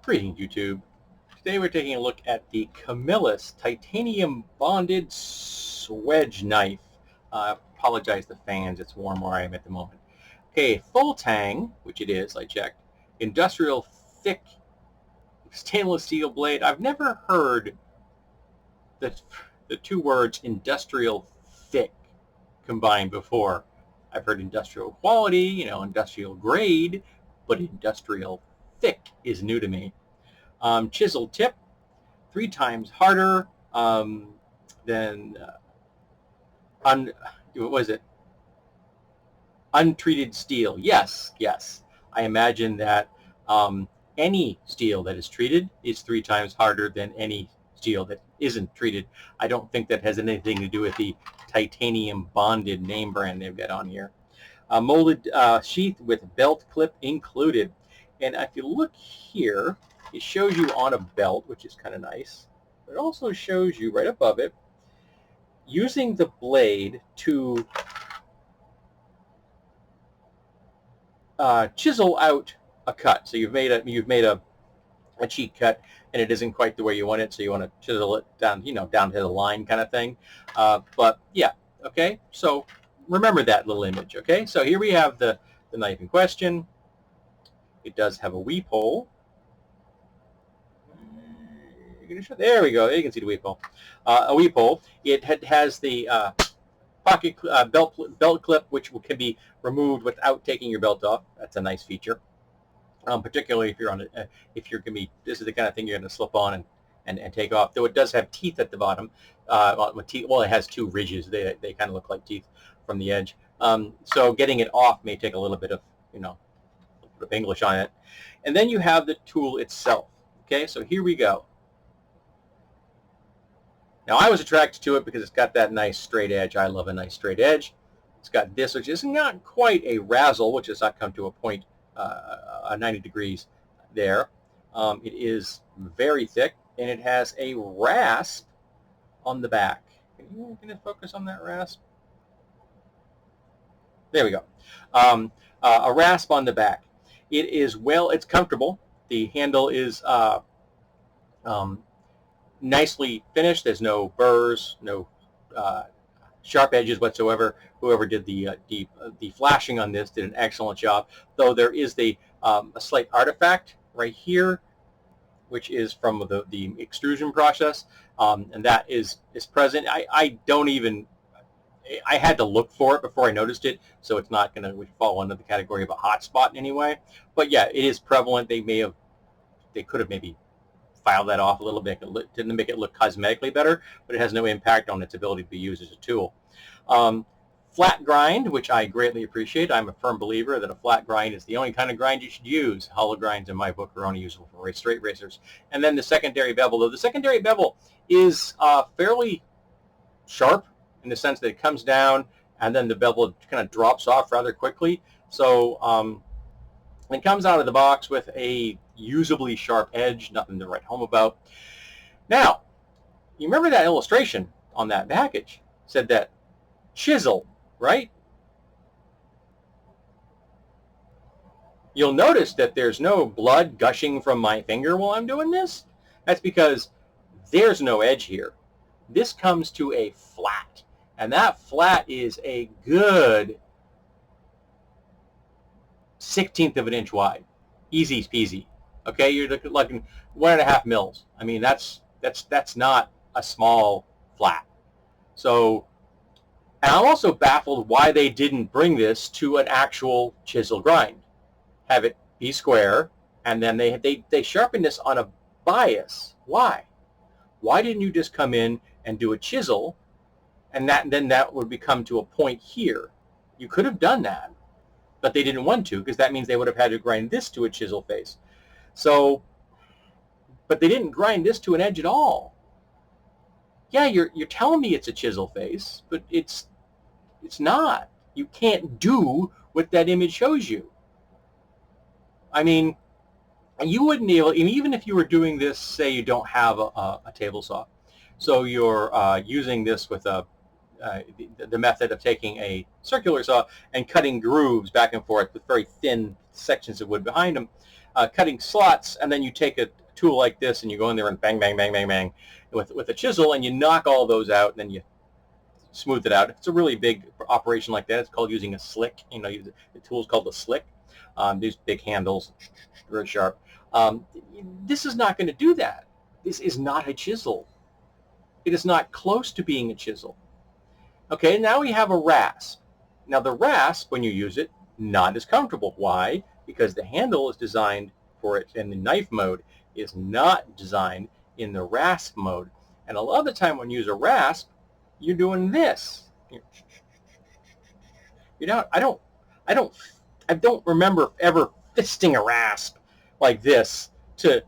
Greetings, YouTube. Today we're taking a look at the Camillus titanium bonded Swedge knife. Apologize to fans, it's warm where I am at the moment. Okay, full tang, which it is, I checked. Industrial thick stainless steel blade. I've never heard the two words industrial thick combined before. I've heard industrial quality, industrial grade, but industrial thick is new to me. Chisel tip, 3 times harder than what was it? Untreated steel. Yes. I imagine that any steel that is treated is 3 times harder than any steel that isn't treated. I don't think that has anything to do with the titanium bonded name brand they've got on here. Molded sheath with belt clip included. And if you look here, it shows you on a belt, which is kind of nice. But it also shows you right above it, using the blade to chisel out a cut. So you've made a cheek cut, and it isn't quite the way you want it, so you want to chisel it down, down to the line kind of thing. But yeah, okay. So remember that little image, okay? So here we have the knife in question. It does have a weep hole. There we go. You can see the weep hole. A weep hole. It has the pocket belt clip, which can be removed without taking your belt off. That's a nice feature. Particularly if you're on this is the kind of thing you're going to slip on and take off. Though it does have teeth at the bottom. Well, it has 2 ridges. They kind of look like teeth from the edge. So getting it off may take a little bit of English on it. And then you have the tool itself. Okay, so here we go. Now I was attracted to it because it's got that nice straight edge. I love a nice straight edge. It's got this, which is not quite a razzle, which does not come to a point 90 degrees there. It is very thick, and it has a rasp on the back. Can you focus on that rasp? There we go. A rasp on the back. It is it's comfortable. The handle is nicely finished. There's no burrs, no sharp edges whatsoever. Whoever did the flashing on this did an excellent job. Though there is a slight artifact right here, which is from the extrusion process, and that is present. I had to look for it before I noticed it, so it's not going to fall under the category of a hot spot in any way. But yeah, it is prevalent. They could have maybe filed that off a little bit. It didn't make it look cosmetically better, but it has no impact on its ability to be used as a tool. Flat grind, which I greatly appreciate. I'm a firm believer that a flat grind is the only kind of grind you should use. Hollow grinds, in my book, are only useful for straight racers. And then the secondary bevel, though the secondary bevel is fairly sharp in the sense that it comes down and then the bevel kind of drops off rather quickly. So it comes out of the box with a usably sharp edge, nothing to write home about. Now, you remember that illustration on that package? It said that chisel, right? You'll notice that there's no blood gushing from my finger while I'm doing this. That's because there's no edge here. This comes to a flat, and that flat is a good 1/16 of an inch wide. Easy peasy. Okay, you're looking 1.5 mils. I mean, that's not a small flat. So, and I'm also baffled why they didn't bring this to an actual chisel grind. Have it be square, and then they sharpen this on a bias. Why? Why didn't you just come in and do a chisel, and then that would become to a point here? You could have done that, but they didn't want to, because that means they would have had to grind this to a chisel face. So, but they didn't grind this to an edge at all. Yeah, you're telling me it's a chisel face, but it's not. You can't do what that image shows you. I mean, you wouldn't be able, even if you were doing this, say you don't have a table saw, so you're using this with the method of taking a circular saw and cutting grooves back and forth with very thin sections of wood behind them. cutting slots, and then you take a tool like this and you go in there and bang, bang, bang, bang, bang with a chisel, and you knock all those out, and then you smooth it out. If it's a really big operation like that, it's called using a slick. The tool's called a slick. These big handles, very sharp. This is not going to do that. This is not a chisel. It is not close to being a chisel. Okay, now we have a rasp. Now the rasp, when you use it, not as comfortable. Why? Because the handle is designed for it in the knife mode, is not designed in the rasp mode. And a lot of the time when you use a rasp, you're doing this. I don't remember ever fisting a rasp like this to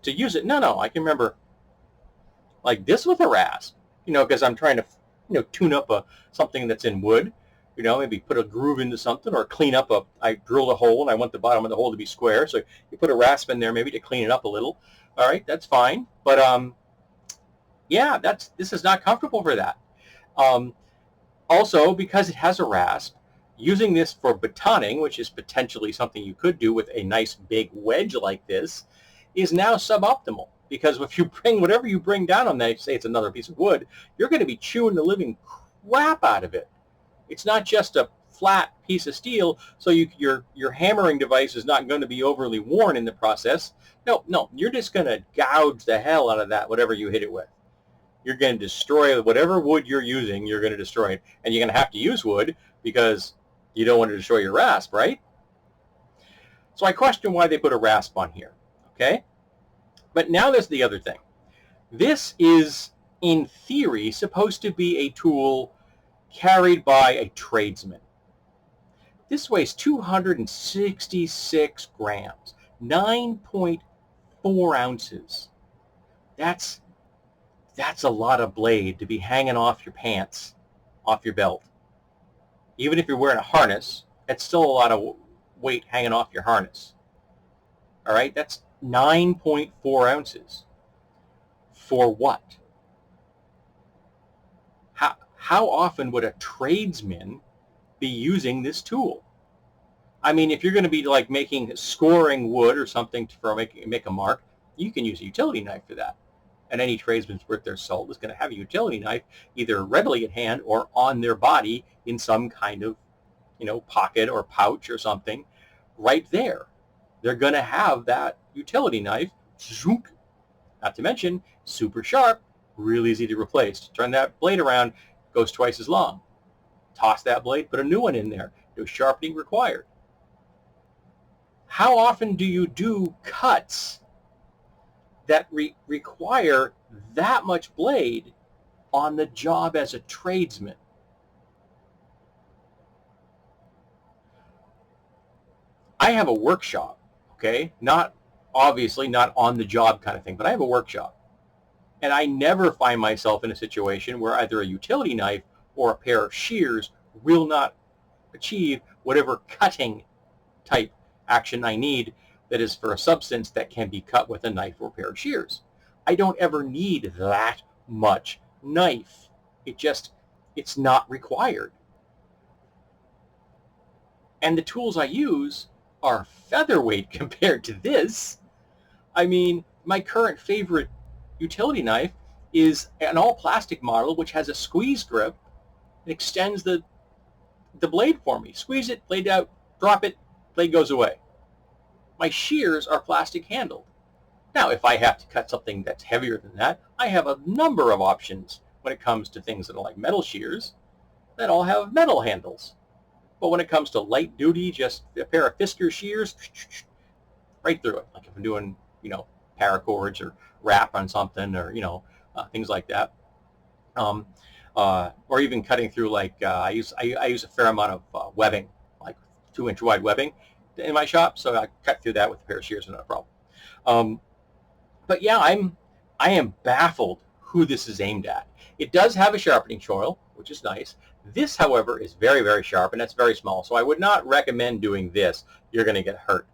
use it. No, I can remember like this with a rasp, because I'm trying to, tune up something that's in wood, maybe put a groove into something or clean up I drilled a hole and I want the bottom of the hole to be square. So you put a rasp in there maybe to clean it up a little. All right, that's fine. But yeah, this is not comfortable for that. Also, because it has a rasp, using this for batoning, which is potentially something you could do with a nice big wedge like this, is now suboptimal. Because if you bring whatever you bring down on that, say it's another piece of wood, you're going to be chewing the living crap out of it. It's not just a flat piece of steel, so your hammering device is not going to be overly worn in the process. No, you're just going to gouge the hell out of that, whatever you hit it with. You're going to destroy whatever wood you're using, you're going to destroy it. And you're going to have to use wood because you don't want to destroy your rasp, right? So I question why they put a rasp on here, okay? But now there's the other thing. This is, in theory, supposed to be a tool carried by a tradesman. This weighs 266 grams, 9.4 ounces. That's a lot of blade to be hanging off your pants, off your belt. Even if you're wearing a harness, that's still a lot of weight hanging off your harness. All right, that's 9.4 ounces. For what? How often would a tradesman be using this tool? I mean, if you're going to be like scoring wood or something for make a mark, you can use a utility knife for that. And any tradesman's worth their salt is going to have a utility knife either readily at hand or on their body in some kind of, pocket or pouch or something right there. They're going to have that utility knife, not to mention super sharp, real easy to replace. Turn that blade around, goes twice as long. Toss that blade, put a new one in there. No sharpening required. How often do you do cuts that require that much blade on the job as a tradesman? I have a workshop, okay? Obviously not on the job kind of thing, but I have a workshop. And I never find myself in a situation where either a utility knife or a pair of shears will not achieve whatever cutting type action I need that is for a substance that can be cut with a knife or a pair of shears. I don't ever need that much knife. It's not required. And the tools I use are featherweight compared to this. I mean, my current favorite utility knife is an all plastic model which has a squeeze grip. It extends the blade for me. Squeeze it, blade out, drop it, blade goes away. My shears are plastic handled. Now, if I have to cut something that's heavier than that, I have a number of options when it comes to things that are like metal shears that all have metal handles. But when it comes to light duty, just a pair of Fisker shears, right through it. Like if I'm doing, paracords or wrap on something or, things like that. Or even cutting through I use a fair amount of webbing, like 2-inch wide webbing in my shop, so I cut through that with a pair of shears, not a problem. But yeah, I am baffled who this is aimed at. It does have a sharpening choil, which is nice. This, however, is very, very sharp, and that's very small, so I would not recommend doing this. You're going to get hurt.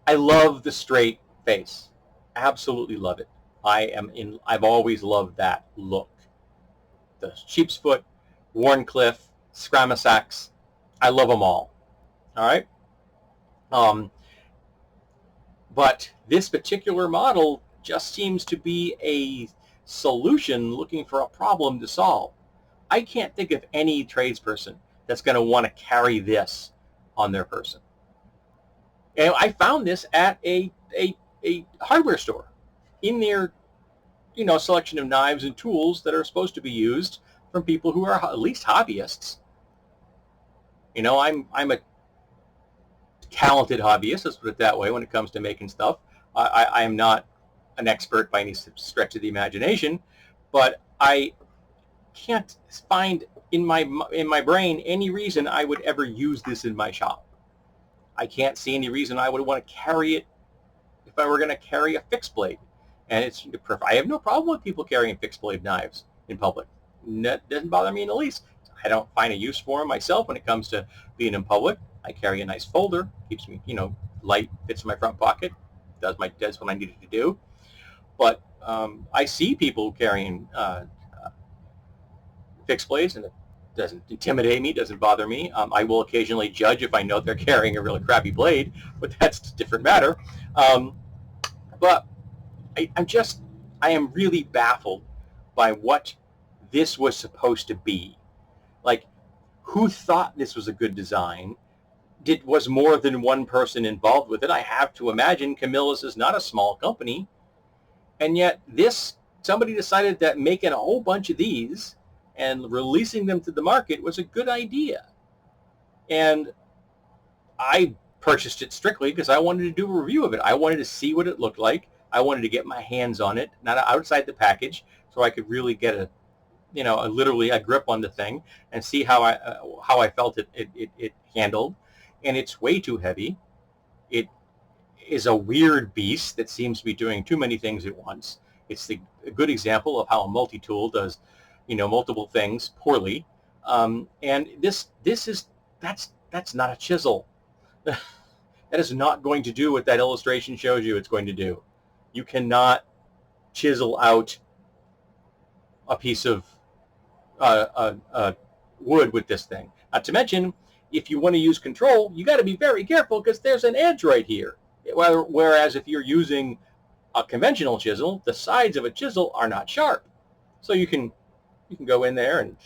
I love the straight face. Absolutely love it. I've always loved that look. The sheep's foot, Warncliffe, Scramasax. I love them all. All right. But this particular model just seems to be a solution looking for a problem to solve. I can't think of any tradesperson that's going to want to carry this on their person. And I found this at a hardware store in their selection of knives and tools that are supposed to be used from people who are at least hobbyists. I'm a talented hobbyist, let's put it that way, when it comes to making stuff. I am not an expert by any stretch of the imagination, but I can't find in my brain any reason I would ever use this in my shop. I can't see any reason I would want to carry it if I were going to carry a fixed blade. And I have no problem with people carrying fixed blade knives in public. That doesn't bother me in the least. I don't find a use for them myself when it comes to being in public. I carry a nice folder, keeps me, light, fits in my front pocket, does what I need it to do. But I see people carrying fixed blades, and it doesn't intimidate me, doesn't bother me. I will occasionally judge if I know they're carrying a really crappy blade, but that's a different matter. But I am really baffled by what this was supposed to be. Like, who thought this was a good design? Was more than one person involved with it? I have to imagine Camillus is not a small company, and yet somebody decided that making a whole bunch of these and releasing them to the market was a good idea. And I purchased it strictly because I wanted to do a review of it. I wanted to see what it looked like. I wanted to get my hands on it, not outside the package, so I could really get literally a grip on the thing and see how I felt it handled. And it's way too heavy. It is a weird beast that seems to be doing too many things at once. It's a good example of how a multi-tool does, multiple things poorly. And that's not a chisel. That is not going to do what that illustration shows you it's going to do. You cannot chisel out a piece of wood with this thing. Not to mention, if you want to use control, you got to be very careful because there's an edge right here. Whereas if you're using a conventional chisel, the sides of a chisel are not sharp. So you can go in there and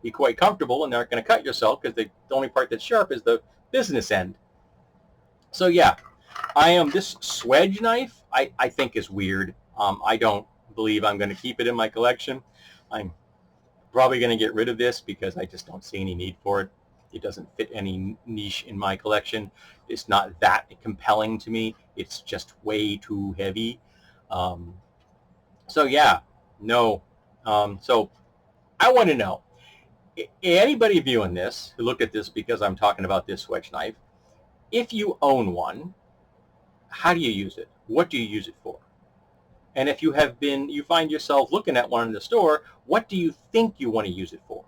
be quite comfortable and not going to cut yourself because the only part that's sharp is the business end. So yeah, this Swedge knife I think is weird. I don't believe I'm going to keep it in my collection. I'm probably going to get rid of this because I just don't see any need for it. It doesn't fit any niche in my collection. It's not that compelling to me. It's just way too heavy. So yeah, no. So I want to know, anybody viewing this who looked at this because I'm talking about this Swedge knife, if you own one, how do you use it? What do you use it for? And if you find yourself looking at one in the store, what do you think you want to use it for?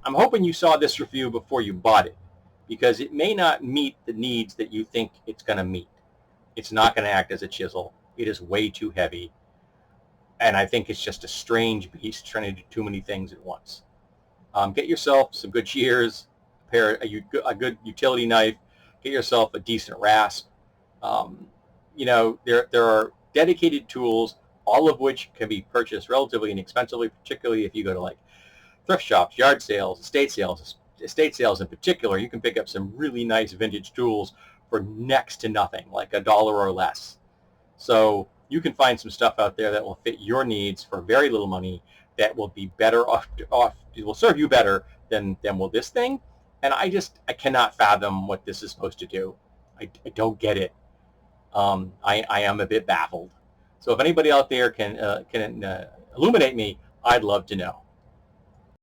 I'm hoping you saw this review before you bought it, because it may not meet the needs that you think it's going to meet. It's not going to act as a chisel. It is way too heavy. And I think it's just a strange beast trying to do too many things at once. Get yourself some good shears, a good utility knife, get yourself a decent rasp. There are dedicated tools, all of which can be purchased relatively inexpensively, particularly if you go to like thrift shops, yard sales, estate sales in particular. You can pick up some really nice vintage tools for next to nothing, like $1 or less. So you can find some stuff out there that will fit your needs for very little money, that will be better off, it will serve you better than will this thing. And I cannot fathom what this is supposed to do. I don't get it. I am a bit baffled. So if anybody out there can illuminate me, I'd love to know.